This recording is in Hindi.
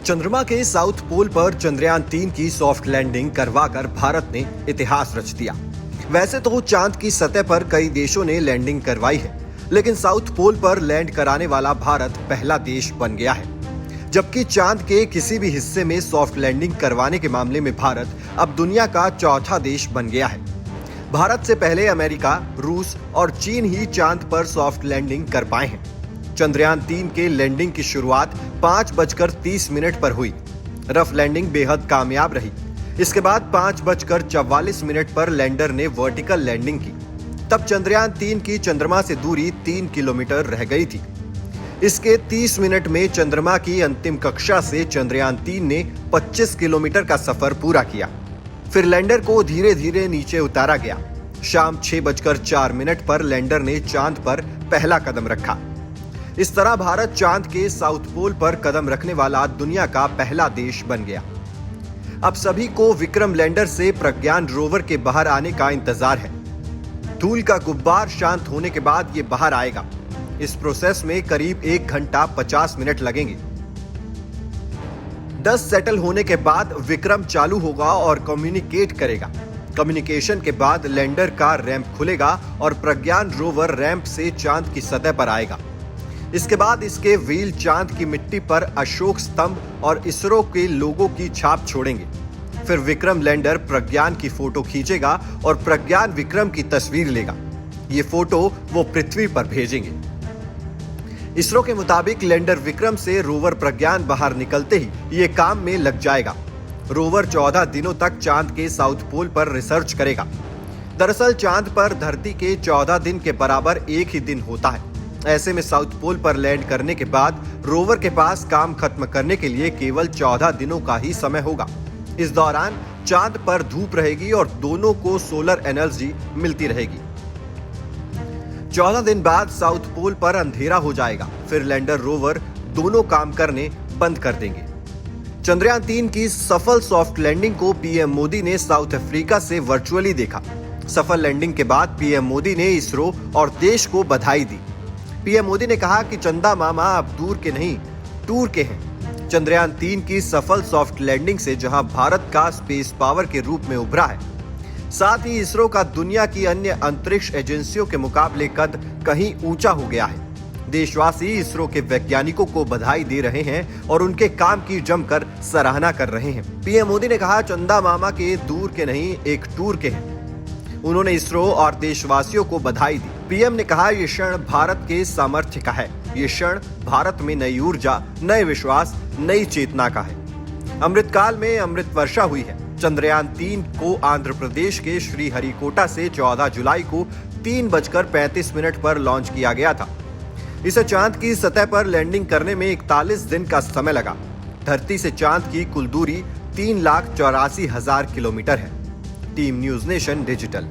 चंद्रमा के साउथ पोल पर चंद्रयान-3 की सॉफ्ट लैंडिंग करवाकर भारत ने इतिहास रच दिया। वैसे तो चांद की सतह पर कई देशों ने लैंडिंग करवाई है, लेकिन साउथ पोल पर लैंड कराने वाला भारत पहला देश बन गया है। जबकि चांद के किसी भी हिस्से में सॉफ्ट लैंडिंग करवाने के मामले में भारत अब दुनिया का चौथा देश बन गया है। भारत से पहले अमेरिका, रूस और चीन ही चांद पर सॉफ्ट लैंडिंग कर पाए हैं। चंद्रयान-3 के लैंडिंग की शुरुआत 5:30 पर हुई। रफ लैंडिंग बेहद कामयाब रही। इसके बाद 5:44 पर लैंडर ने वर्टिकल लैंडिंग की। तब चंद्रयान-3 की चंद्रमा से दूरी 3 किलोमीटर रह गई थी। इसके 30 मिनट में चंद्रमा की अंतिम कक्षा से चंद्रयान-3 ने 25 किलोमीटर का सफर पूरा किया। फिर लैंडर को धीरे धीरे नीचे उतारा गया। शाम 6:04 पर लैंडर ने चांद पर पहला कदम रखा। इस तरह भारत चांद के साउथ पोल पर कदम रखने वाला दुनिया का पहला देश बन गया। अब सभी को विक्रम लैंडर से प्रज्ञान रोवर के बाहर आने का इंतजार है। धूल का गुब्बार शांत होने के बाद ये बाहर आएगा। इस प्रोसेस में करीब 1 घंटा 50 मिनट लगेंगे। 10 सेटल होने के बाद विक्रम चालू होगा और कम्युनिकेट करेगा। कम्युनिकेशन के बाद लैंडर का रैंप खुलेगा और प्रज्ञान रोवर रैंप से चांद की सतह पर आएगा। इसके बाद इसके व्हील चांद की मिट्टी पर अशोक स्तंभ और इसरो के लोगों की छाप छोड़ेंगे। फिर विक्रम लैंडर प्रज्ञान की फोटो खींचेगा और प्रज्ञान विक्रम की तस्वीर लेगा। ये फोटो वो पृथ्वी पर भेजेंगे। इसरो के मुताबिक लैंडर विक्रम से रोवर प्रज्ञान बाहर निकलते ही ये काम में लग जाएगा। रोवर 14 दिनों तक चांद के साउथ पोल पर रिसर्च करेगा। दरअसल चांद पर धरती के 14 दिन के बराबर एक ही दिन होता है। ऐसे में साउथ पोल पर लैंड करने के बाद रोवर के पास काम खत्म करने के लिए केवल 14 दिनों का ही समय होगा। इस दौरान चांद पर धूप रहेगी और दोनों को सोलर एनर्जी मिलती रहेगी। 14 दिन बाद साउथ पोल पर अंधेरा हो जाएगा। फिर लैंडर रोवर दोनों काम करने बंद कर देंगे। चंद्रयान-3 की सफल सॉफ्ट लैंडिंग को पीएम मोदी ने साउथ अफ्रीका से वर्चुअली देखा। सफल लैंडिंग के बाद पीएम मोदी ने इसरो और देश को बधाई दी। पीएम मोदी ने कहा कि चंदा मामा अब दूर के नहीं, टूर के हैं। चंद्रयान-3 की सफल सॉफ्ट लैंडिंग से जहां भारत का स्पेस पावर के रूप में उभरा है, साथ ही इसरो का दुनिया की अन्य अंतरिक्ष एजेंसियों के मुकाबले कद कहीं ऊंचा हो गया है। देशवासी इसरो के वैज्ञानिकों को बधाई दे रहे हैं और उनके काम की जमकर सराहना कर रहे हैं। पीएम मोदी ने कहा, चंदा मामा के दूर के नहीं, एक टूर के हैं। उन्होंने इसरो और देशवासियों को बधाई दी। पीएम ने कहा, ये क्षण भारत के सामर्थ्य का है। ये क्षण भारत में नई ऊर्जा, नए विश्वास, नई चेतना का है। अमृतकाल में अमृत वर्षा हुई है। चंद्रयान-3 को आंध्र प्रदेश के श्रीहरिकोटा से 14 जुलाई को 3:35 पर लॉन्च किया गया था। इसे चांद की सतह पर लैंडिंग करने में 41 दिन का समय लगा। धरती से चांद की कुल दूरी 3,84,000 किलोमीटर है। Team news nation digital.